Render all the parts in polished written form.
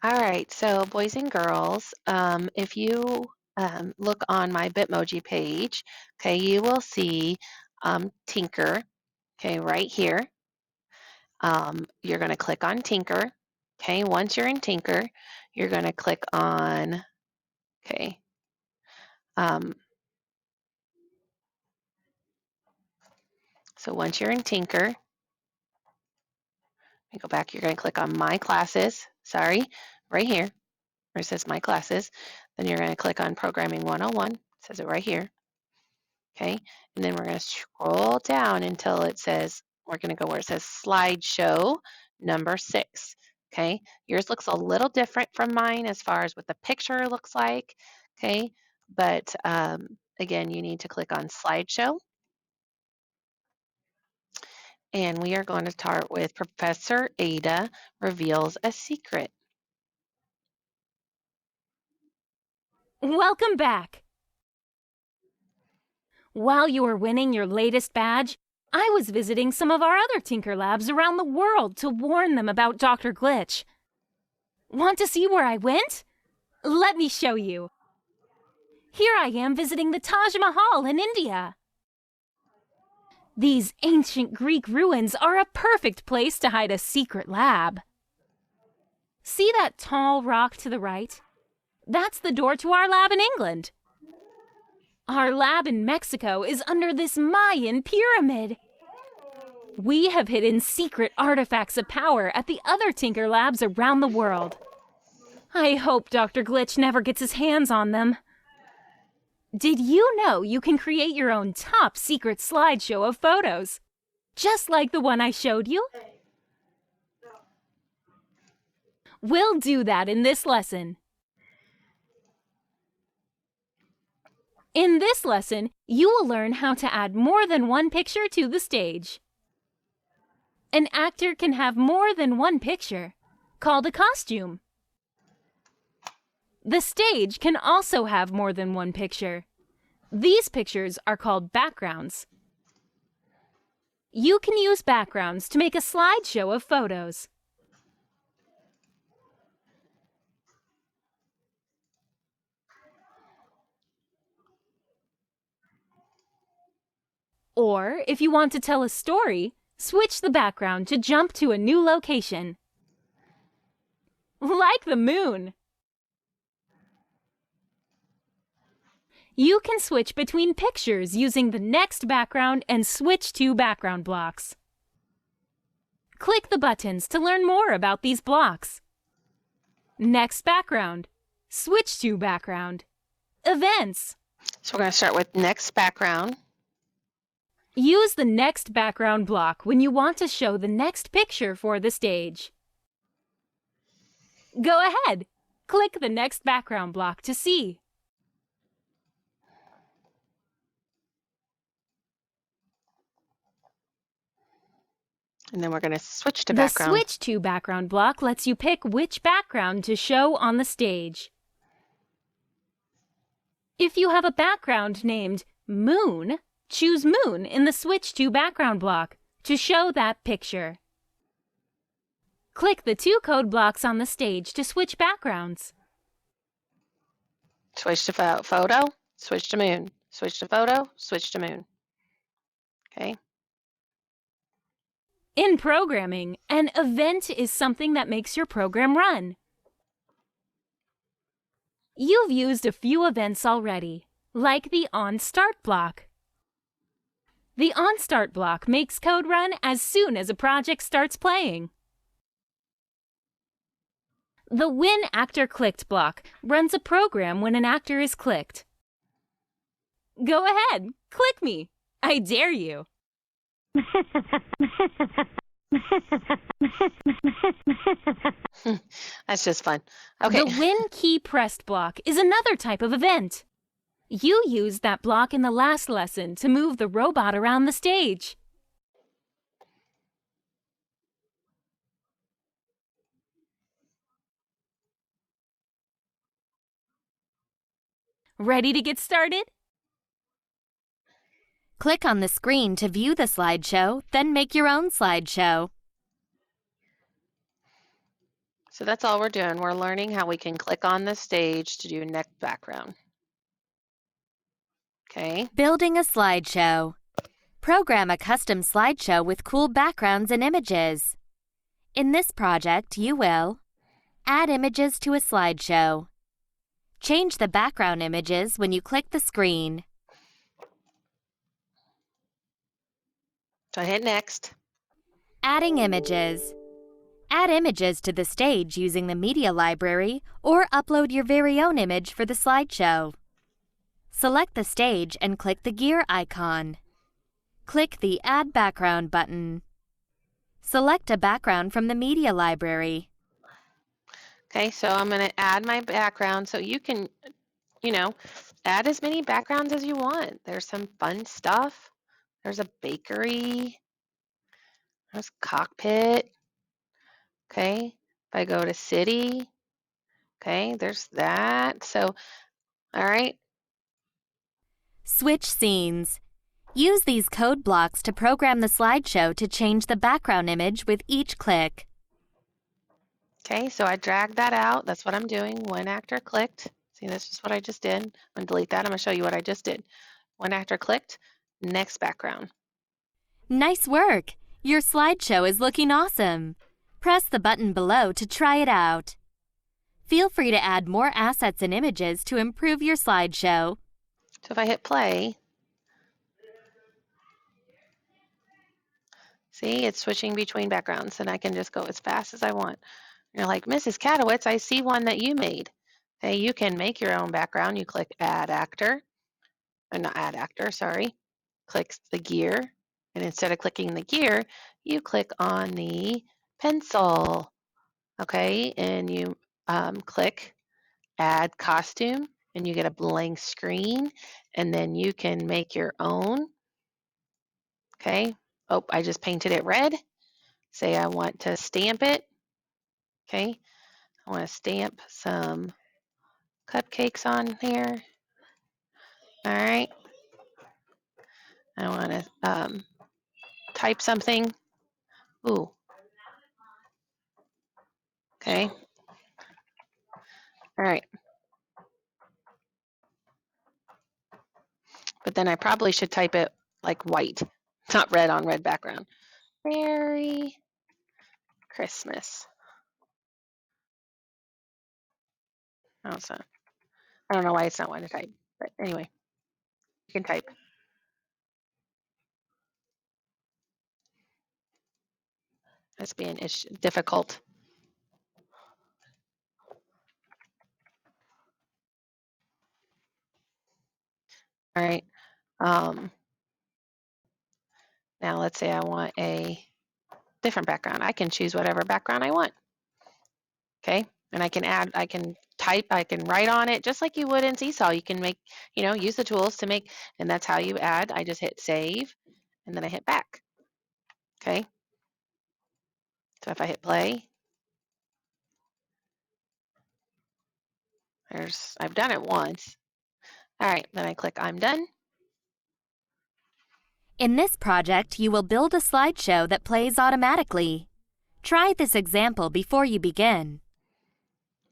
All right, so boys and girls, if you look on my Bitmoji page, okay, you will see Tinker, okay, right here. You're going to click on Tinker. Okay, once you're in Tinker, you're going to click on, okay, um, so once you're in Tinker, let me go back, you're going to click on My Classes, sorry, right here, where it says My Classes. Then you're going to click on Programming 101, it says it right here. Okay, and then we're going to scroll down until it says, we're going to go where it says slideshow number 6. Okay, yours looks a little different from mine as far as what the picture looks like. Okay, but again, you need to click on slideshow. And we are going to start with Professor Ada reveals a secret. Welcome back! While you were winning your latest badge, I was visiting some of our other Tinker Labs around the world to warn them about Dr. Glitch. Want to see where I went? Let me show you. Here I am visiting the Taj Mahal in India. These ancient Greek ruins are a perfect place to hide a secret lab. See that tall rock to the right? That's the door to our lab in England. Our lab in Mexico is under this Mayan pyramid. We have hidden secret artifacts of power at the other Tinker Labs around the world. I hope Dr. Glitch never gets his hands on them. Did you know you can create your own top secret slideshow of photos? Just like the one I showed you? We'll do that in this lesson. In this lesson, you will learn how to add more than one picture to the stage. An actor can have more than one picture, called a costume. The stage can also have more than one picture. These pictures are called backgrounds. You can use backgrounds to make a slideshow of photos. Or, if you want to tell a story, switch the background to jump to a new location. Like the moon! You can switch between pictures using the next background and switch to background blocks. Click the buttons to learn more about these blocks. Next background. Switch to background. Events. So we're going to start with next background. Use the next background block when you want to show the next picture for the stage. Go ahead. Click the next background block to see. And then we're going to switch to The background. Switch to background block lets you pick which background to show on the stage. If you have a background named Moon, choose Moon in the Switch to background block to show that picture. Click the two code blocks on the stage to switch backgrounds. Switch to photo, switch to moon. Switch to photo, switch to moon. Okay. In programming, an event is something that makes your program run. You've used a few events already, like the onStart block. The onStart block makes code run as soon as a project starts playing. The When Actor Clicked block runs a program when an actor is clicked. Go ahead, click me. I dare you. That's just fun. Okay. The When Key Pressed block is another type of event. You used that block in the last lesson to move the robot around the stage. Ready to get started? Click on the screen to view the slideshow, then make your own slideshow. So that's all we're doing. We're learning how we can click on the stage to do next background. Okay. Building a slideshow. Program a custom slideshow with cool backgrounds and images. In this project, you will add images to a slideshow. Change the background images when you click the screen. So I hit next. Adding images. Add images to the stage using the media library or upload your very own image for the slideshow. Select the stage and click the gear icon. Click the Add Background button. Select a background from the media library. Okay, so I'm going to add my background so you can, add as many backgrounds as you want. There's some fun stuff. There's a bakery. There's cockpit. Okay, if I go to city, okay, there's that. So, all right. Switch scenes. Use these code blocks to program the slideshow to change the background image with each click. Okay, so I dragged that out. That's what I'm doing. One actor clicked. See, this is what I just did. I'm going to delete that. I'm going to show you what I just did. One actor clicked. Next background. Nice work! Your slideshow is looking awesome. Press the button below to try it out. Feel free to add more assets and images to improve your slideshow. So if I hit play, see, it's switching between backgrounds and I can just go as fast as I want. You're like, Mrs. Katowitz, I see one that you made. Okay, you can make your own background. You click add actor, or not add actor, sorry. Click the gear. And instead of clicking the gear, you click on the pencil. Okay, and you click add costume and you get a blank screen and then you can make your own. Okay, oh, I just painted it red. Say I want to stamp it. Okay, I want to stamp some cupcakes on here. All right, I want to type something. Ooh, okay, all right. But then I probably should type it like white, not red on red background. Merry Christmas. Oh, it's not. I don't know why it's not wanting to type, but anyway, you can type. It's being difficult. All right. Now let's say I want a different background. I can choose whatever background I want. Okay. And I can add, I can type, I can write on it just like you would in Seesaw. You can make, use the tools to make, and that's how you add. I just hit save and then I hit back. Okay. So if I hit play, I've done it once. All right. Then I click I'm done. In this project, you will build a slideshow that plays automatically. Try this example before you begin.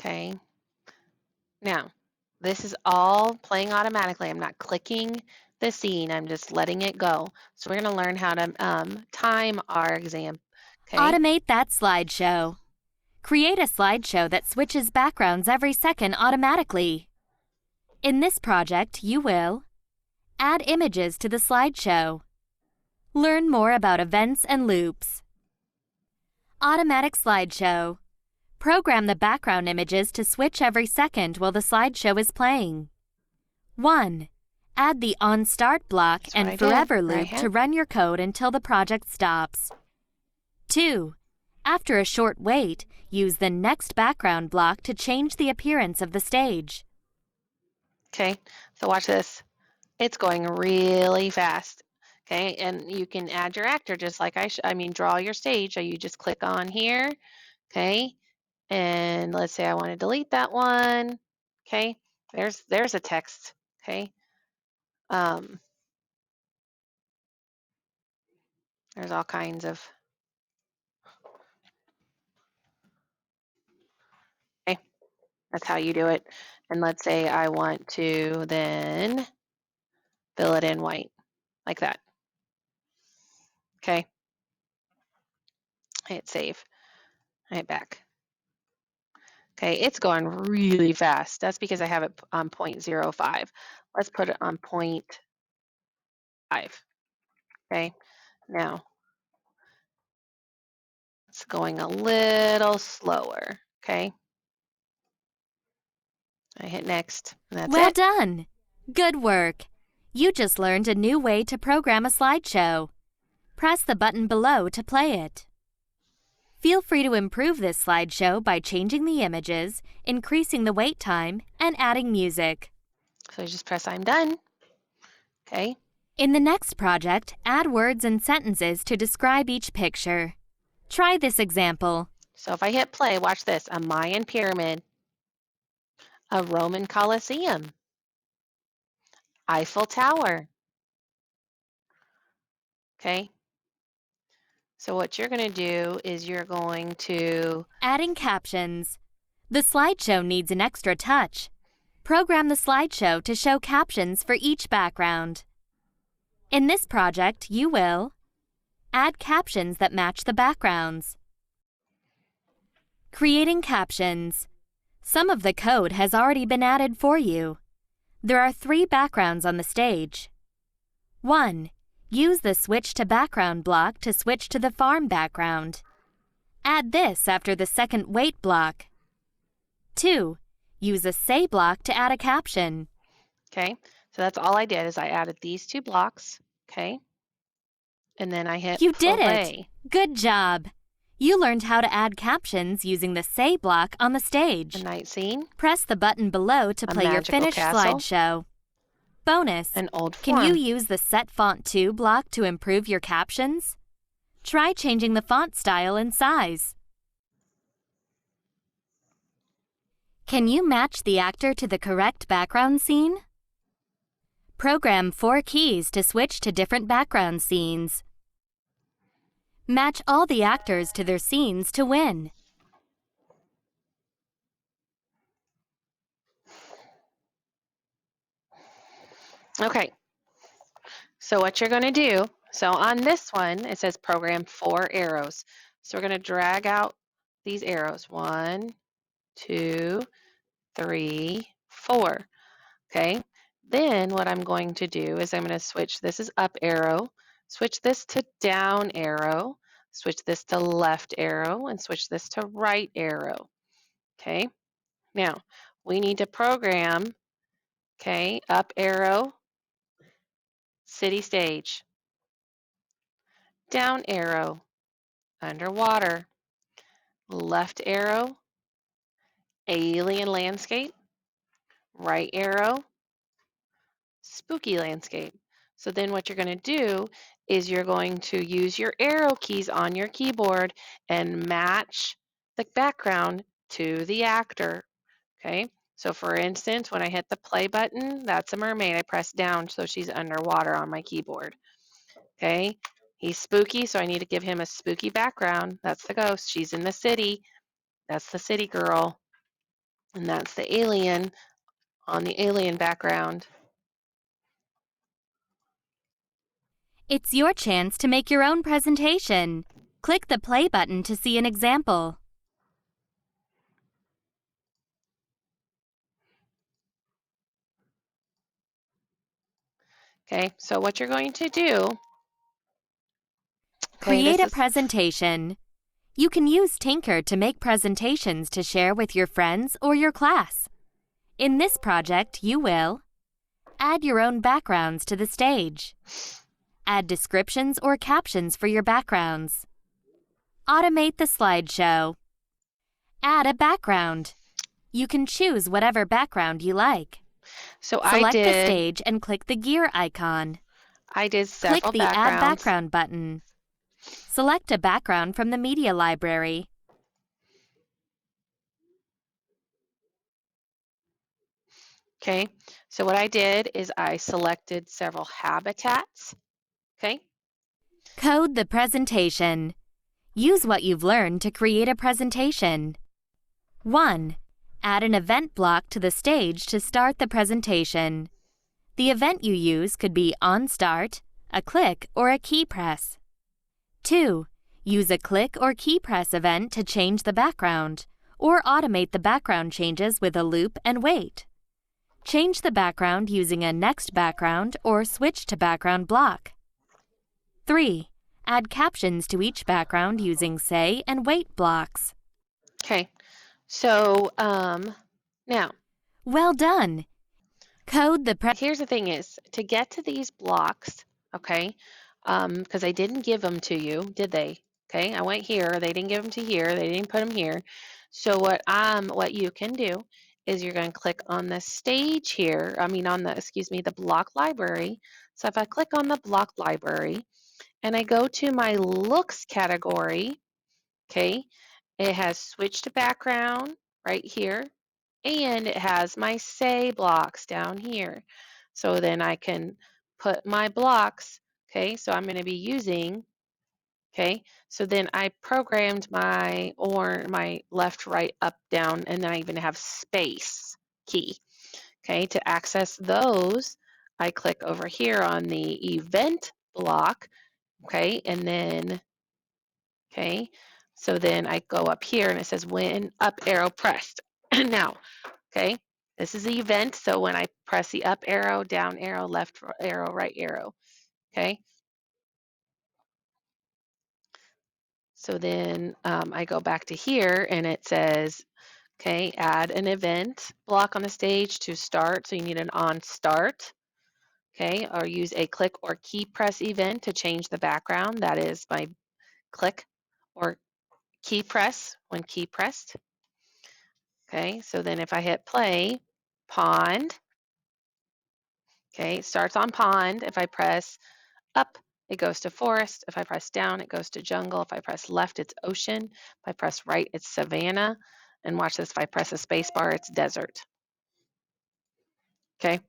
Okay. Now, this is all playing automatically. I'm not clicking the scene. I'm just letting it go. So we're going to learn how to time our exam. Okay. Automate that slideshow. Create a slideshow that switches backgrounds every second automatically. In this project, you will add images to the slideshow. Learn more about events and loops. Automatic slideshow. Program the background images to switch every second while the slideshow is playing. 1. Add the OnStart block That's what I and did Forever right loop here. to run your code until the project stops. 2. After a short wait, use the Next background block to change the appearance of the stage. Okay. So watch this. It's going really fast. Okay. And you can add your actor just like draw your stage. So you just click on here. Okay. And let's say I want to delete that one. Okay. There's a text. Okay. There's all kinds of That's how you do it. And let's say I want to then fill it in white, like that. Okay. Hit save. Hit back. Okay, it's going really fast. That's because I have it on 0.05. Let's put it on 0.5. Okay, now it's going a little slower. Okay, I hit next, and that's Well it. done! Good work! You just learned a new way to program a slideshow. Press the button below to play it. Feel free to improve this slideshow by changing the images, increasing the wait time, and adding music. So just press I'm done. Okay, In the next project, add words and sentences to describe each picture. Try this example. so if I hit play, watch this: a Mayan pyramid, a Roman Colosseum, Eiffel Tower. Okay, so what you're going to do is you're going to Adding captions. The slideshow needs an extra touch. Program the slideshow to show captions for each background. In this project, you will add captions that match the backgrounds. Creating captions. Some of the code has already been added for you. There are 3 backgrounds on the stage. 1. Use the Switch to Background block to switch to the farm background. Add this after the second wait block. 2. Use a Say block to add a caption. Okay, so that's all I did is I added these 2 blocks, okay? And then I hit You did it! play. Good job! You learned how to add captions using the Say block on the A stage. night scene, Press the button below to A play your magical finished castle. slideshow. Bonus! an old Can form. you use the Set Font To block to improve your captions? Try changing the font style and size. Can you match the actor to the correct background scene? Program 4 keys to switch to different background scenes. Match all the actors to their scenes to win. Okay, so what you're going to do, so on this one, it says program 4 arrows. So we're going to drag out these arrows. 1, 2, 3, 4. Okay, then what I'm going to do is I'm going to switch, this is up arrow, switch this to down arrow, switch this to left arrow, and switch this to right arrow. Okay, now we need to program, okay, up arrow, city stage, down arrow, underwater, left arrow, alien landscape, right arrow, spooky landscape. So then what you're going to do is you're going to use your arrow keys on your keyboard and match the background to the actor. Okay, so for instance, when I hit the play button, that's a mermaid. I press down so she's underwater on my keyboard. Okay, he's spooky, so I need to give him a spooky background. That's the ghost. She's in the city. That's the city girl. And that's the alien on the alien background. It's your chance to make your own presentation. Click the play button to see an example. Okay, so what you're going to do, Create a presentation. You can use Tinker to make presentations to share with your friends or your class. In this project, you will add your own backgrounds to the stage. Add descriptions or captions for your backgrounds. Automate the slideshow. Add a background. You can choose whatever background you like. So Select the stage and click the gear icon. I did several Click the backgrounds. Add Background button. Select a background from the media library. Okay, so what I did is I selected several habitats. Okay, Code the presentation. Use what you've learned to create a presentation. 1. Add an event block to the stage to start the presentation. The event you use could be on start, a click, or a key press. 2. Use a click or key press event to change the background, or automate the background changes with a loop and wait. Change the background using a next background or switch to background block. 3. Add captions to each background using say and wait blocks. Okay, so now Well done! Code the here's the thing is, to get to these blocks, okay, because I didn't give them to you, did they? Okay, I went here, they didn't give them to here, they didn't put them here. So what you can do is you're going to click on the stage here, on the, excuse me, the block library. So if I click on the block library and I go to my looks category, okay, it has switch to background right here, and it has my say blocks down here. So then I can put my blocks, okay, so I'm going to be using, okay, so then I programmed my left, right, up, down, and then I even have space key, okay, to access those. I click over here on the event block, okay, and then, okay, so then I go up here and it says when up arrow pressed. Now, okay, this is the event, so when I press the up arrow, down arrow, left arrow, right arrow, okay? So then I go back to here and it says, okay, add an event block on the stage to start, so you need an on start, okay? Or use a click or key press event to change the background. That is my click or key press when key pressed. Okay, so then if I hit play, pond, okay, it starts on pond. If I press up, it goes to forest. If I press down, it goes to jungle. If I press left, it's ocean. If I press right, it's savanna. And watch this, if I press a space bar, it's desert. Okay.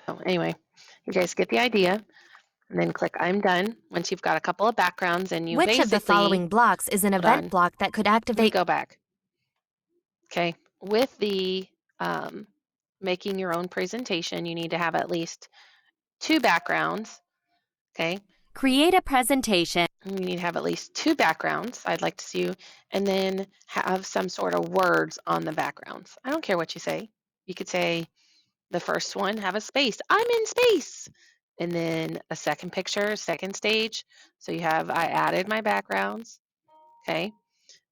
So anyway, you guys get the idea. And then click I'm done once you've got a couple of backgrounds and you Which of the following blocks is an hold event on. block that could Let me activate? go back. Okay, with the making your own presentation, you need to have at least 2 backgrounds, okay? Create a presentation. You need to have at least 2 backgrounds, I'd like to see you, and then have some sort of words on the backgrounds. I don't care what you say. You could say the first one, have a space, I'm in space, and then a second picture, second stage. So you have, I added my backgrounds, okay?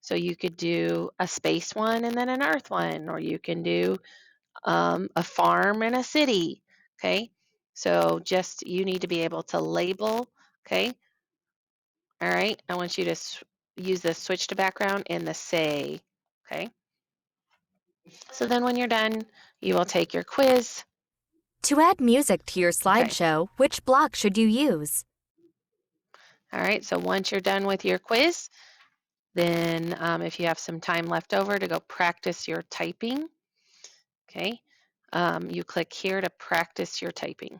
So you could do a space one and then an earth one, or you can do a farm and a city, okay? So just you need to be able to label, okay? All right, I want you to use the switch to background and the say, okay? So then when you're done, you will take your quiz. To add music to your Okay. slideshow, which block should you use? All right, so once you're done with your quiz, then if you have some time left over to go practice your typing, okay, you click here to practice your typing.